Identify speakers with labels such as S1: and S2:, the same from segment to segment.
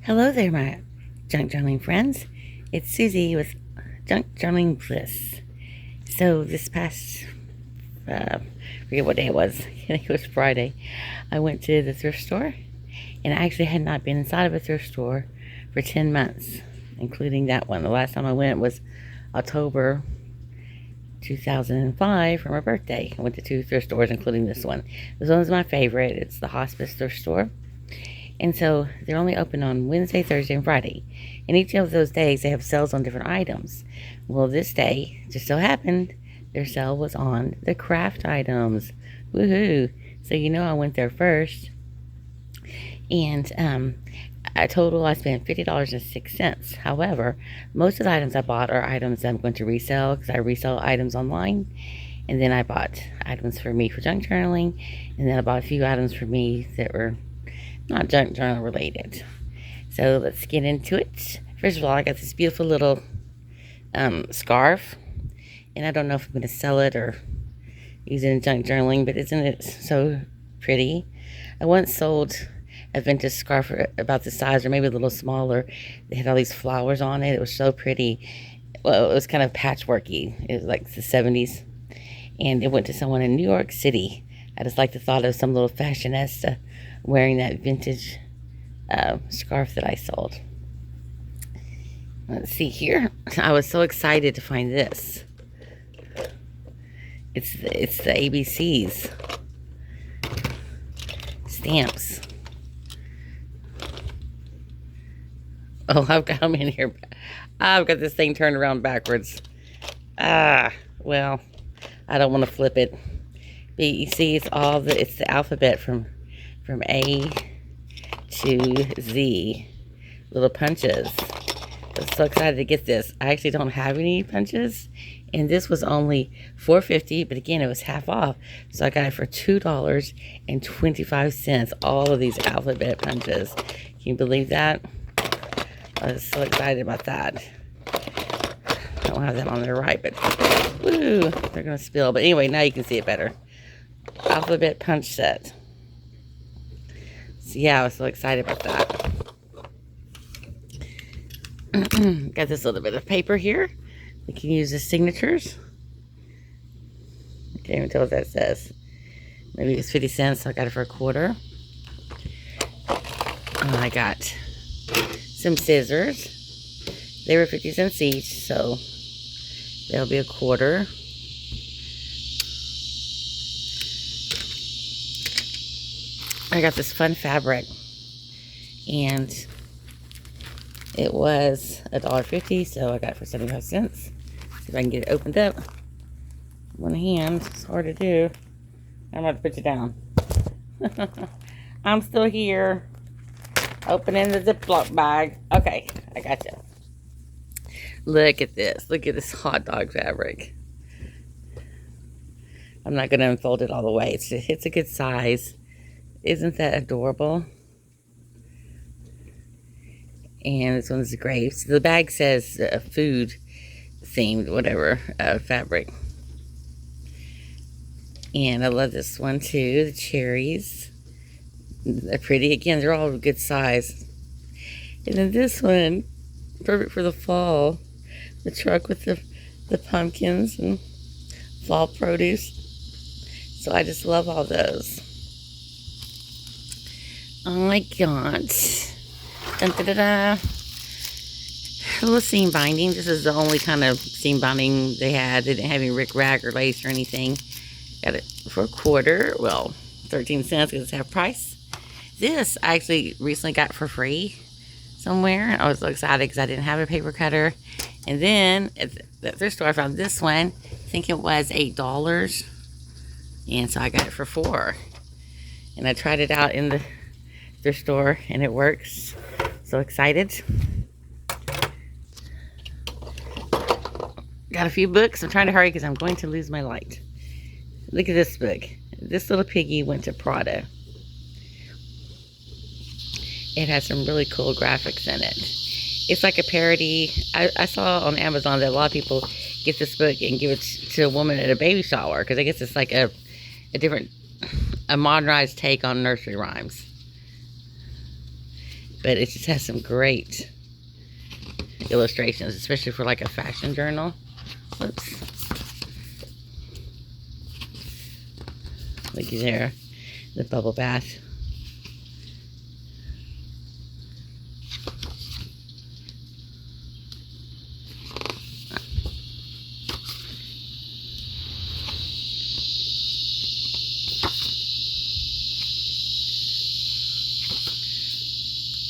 S1: Hello there, my junk journaling friends. It's Susie with Junk Journaling Bliss. So this past, forget what day it was. I think it was Friday. I went to the thrift store, and I actually had not been inside of a thrift store for 10 months, including that one. The last time I went was October 2005 for my birthday. I went to 2 thrift stores, including this one. This one's my favorite. It's the Hospice thrift store. And so they're only open on Wednesday, Thursday, and Friday. And each of those days they have sales on different items. Well, this day, just so happened, their sale was on the craft items. Woohoo! So I went there first. And I spent $50.06. However, most of the items I bought are items I'm going to resell because I resell items online. And then I bought items for me for junk journaling. And then I bought a few items for me that were not junk journal related. So let's get into it. First of all, I got this beautiful little scarf, and I don't know if I'm going to sell it or use it in junk journaling, but isn't it so pretty? I once sold a vintage scarf about this size, or maybe a little smaller. They had all these flowers on it. It was so pretty. Well, it was kind of patchworky. It was like the 70s, and it went to someone in New York City. I just like the thought of some little fashionista wearing that vintage scarf that I sold. Let's see here. I was so excited to find this. It's the ABCs stamps. Oh, I've got them in here. I've got this thing turned around backwards. Well, I don't want to flip it. But you see, it's the alphabet from A to Z, little punches. I'm so excited to get this. I actually don't have any punches, and this was only $4.50, but again, it was half off, so I got it for $2.25. All of these alphabet punches. Can you believe that? I was so excited about that. I don't have that on there right, but woo, they're gonna spill. But anyway, now you can see it better. Alphabet punch set. So yeah, I was so excited about that. Got this little bit of paper here. We can use as signatures. I can't even tell what that says. Maybe it's 50 cents, so I got it for a quarter. I got some scissors. They were 50 cents each, so they'll be a quarter. I got this fun fabric, and it was $1.50, so I got it for 75 cents. See if I can get it opened up. One hand, it's hard to do. I'm about to put you down. I'm still here, opening the Ziploc bag. Okay, I got you. Look at this. Look at this hot dog fabric. I'm not going to unfold it all the way. It's a good size. Isn't that adorable? And this one's grapes. The bag says food themed, whatever, fabric. And I love this one too, the cherries. They're pretty. Again, they're all good size. And then this one, perfect for the fall. The truck with the pumpkins and fall produce. So I just love all those. I got a little seam binding. This is the only kind of seam binding they had. They didn't have any rick-rack or lace or anything. Got it for a quarter. Well, 13 cents because it's half price. This I actually recently got for free somewhere. I was so excited because I didn't have a paper cutter. And then at the thrift store I found this one. I think it was $8. And so I got it for $4. And I tried it out in the thrift store and it works. So excited. Got a few books. I'm trying to hurry because I'm going to lose my light. Look at this book. This little piggy went to Prada. It has some really cool graphics in it. It's like a parody. I saw on Amazon that a lot of people get this book and give it to a woman at a baby shower because I guess it's like a modernized take on nursery rhymes. but it just has some great illustrations, especially for like a fashion journal. Whoops. Looky there, the bubble bath.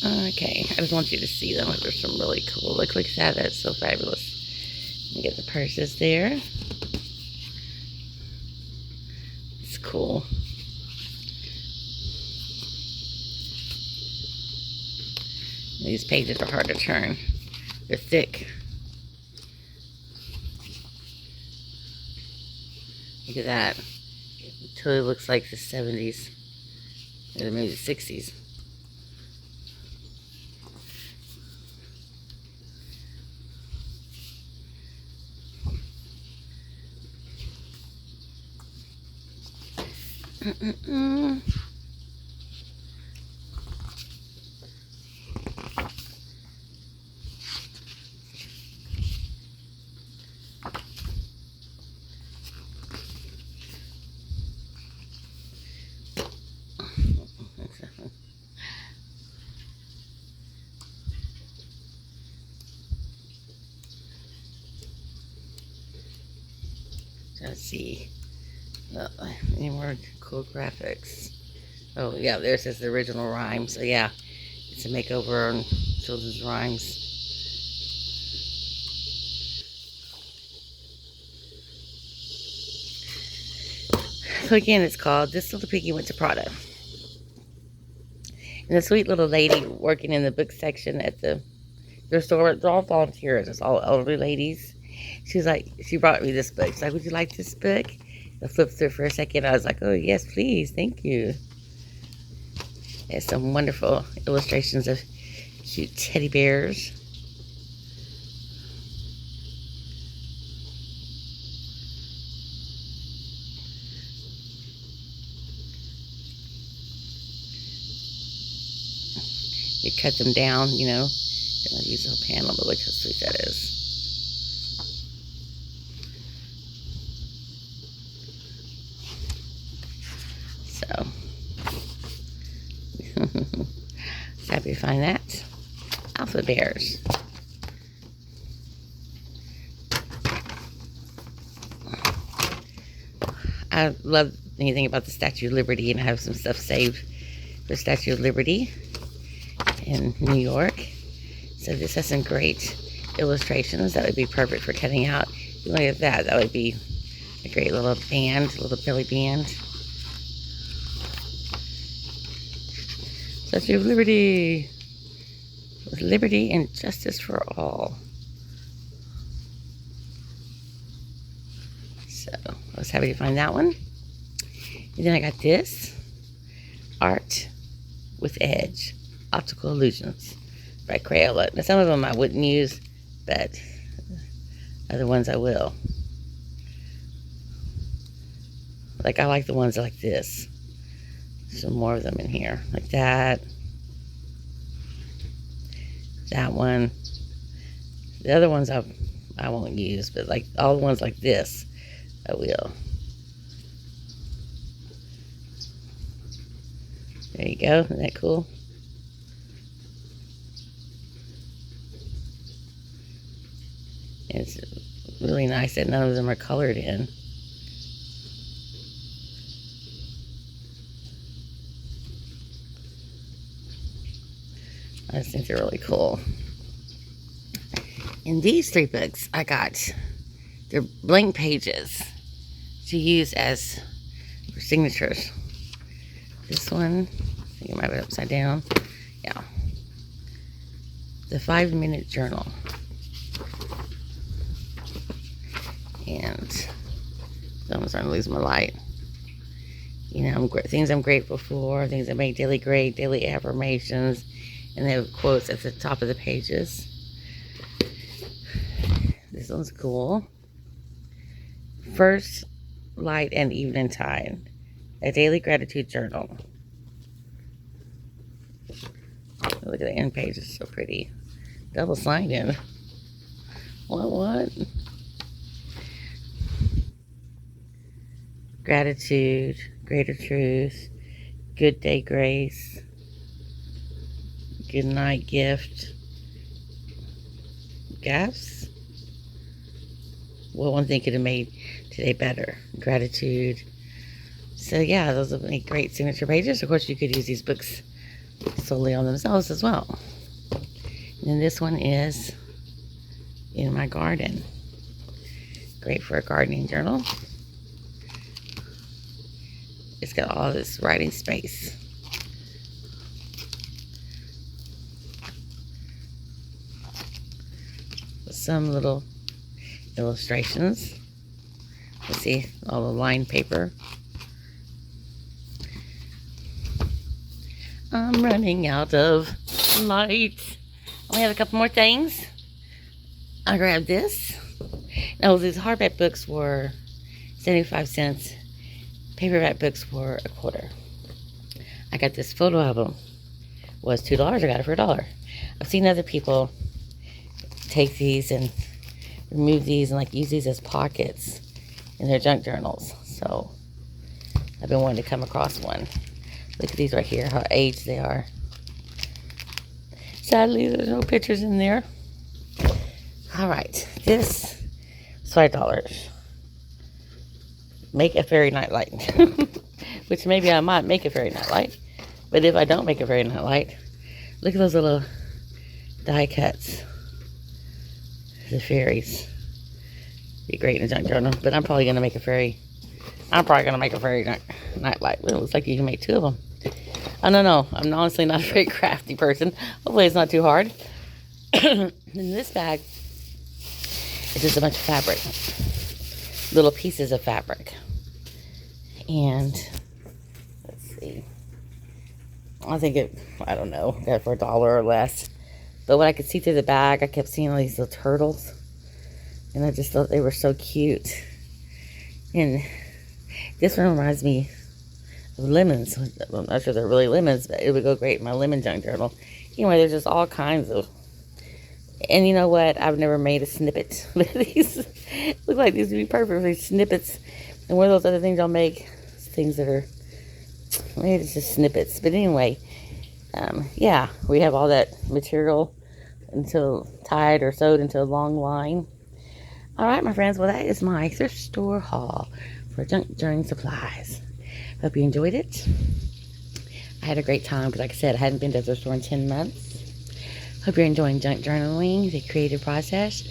S1: Okay, I just want you to see them. There's some really cool. Look at that. That's so fabulous. You get the purses there. It's cool. These pages are hard to turn. They're thick. Look at that. It totally looks like the 70s. Or maybe the 60s. Let's see. Any more cool graphics? Oh, yeah, there says the original rhyme. So, yeah, it's a makeover on children's rhymes. So, again, it's called This Little Piggy Went to Prada. And the sweet little lady working in the book section at the store, they're all volunteers. It's all elderly ladies. She's like, she brought me this book. She's like, would you like this book? I flipped through for a second. I was like, oh, yes, please. Thank you. There's some wonderful illustrations of cute teddy bears. You cut them down, you know. Don't want to use the whole panel, but look how sweet that is. So, happy to find that. Alpha bears. I love anything about the Statue of Liberty, and I have some stuff saved for the Statue of Liberty in New York. So this has some great illustrations that would be perfect for cutting out. Look at that. That would be a great little band, a little belly band. Statue of Liberty. With liberty and justice for all. So I was happy to find that one. And then I got this. Art with Edge. Optical Illusions by Crayola. Now some of them I wouldn't use, but other ones I will. Like I like the ones like this. Some more of them in here. Like that. That one. The other ones I won't use, but like all the ones like this, I will. There you go. Isn't that cool? It's really nice that none of them are colored in. I just think they're really cool. In these 3 books I got, they're blank pages to use as for signatures. This one, I think it might be upside down. Yeah. The 5-minute journal. And I'm starting to lose my light. You know, things I'm grateful for, things that make daily great, daily affirmations, and they have quotes at the top of the pages. This one's cool. First light and evening tide, a daily gratitude journal. Look at the end page. It's so pretty. Double sided. What? Gratitude, greater truth, good day grace, good night gift, gifts. Well, one thing could have made today better. Gratitude. So yeah, those would make great signature pages. Of course, you could use these books solely on themselves as well. And this one is in my garden. Great for a gardening journal. It's got all this writing space. With some little illustrations. Let's see, all the lined paper. I'm running out of light. I only have a couple more things. I grabbed this. Now, these hardback books were 75 cents. Paperback books were $1. I got this photo album. It was $2. I got it for $1. I've seen other people take these and remove these and like use these as pockets in their junk journals. So I've been wanting to come across one. Look at these right here, how aged they are. Sadly, there's no pictures in there. All right, this is $5. Make a fairy nightlight. Which maybe I might make a fairy nightlight. But if I don't make a fairy nightlight, look at those little die cuts. The fairies. Be great in a junk journal. But I'm probably going to make a fairy. I'm probably going to make a fairy nightlight. It looks like you can make 2 of them. I don't know. I'm honestly not a very crafty person. Hopefully it's not too hard. In this bag, it's just a bunch of fabric. Little pieces of fabric. And let's see. I think I don't know, got it for $1 or less. But when I could see through the bag, I kept seeing all these little turtles. And I just thought they were so cute. And this one reminds me of lemons. I'm not sure they're really lemons, but it would go great in my lemon junk journal. Anyway, there's just all kinds of. And you know what? I've never made a snippet. These look like these would be perfect. These snippets. And one of those other things I'll make, things that are, maybe it's just snippets. But anyway, yeah, we have all that material until tied or sewed into a long line. All right, my friends. Well, that is my thrift store haul for junk journaling supplies. Hope you enjoyed it. I had a great time because, like I said, I hadn't been to a thrift store in 10 months. Hope you're enjoying junk journaling, the creative process,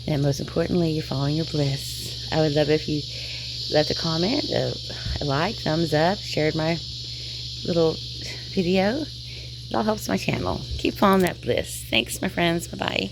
S1: and most importantly, you're following your bliss. I would love it if you left a comment, a like, thumbs up, shared my little video. It all helps my channel. Keep following that bliss. Thanks, my friends. Bye-bye.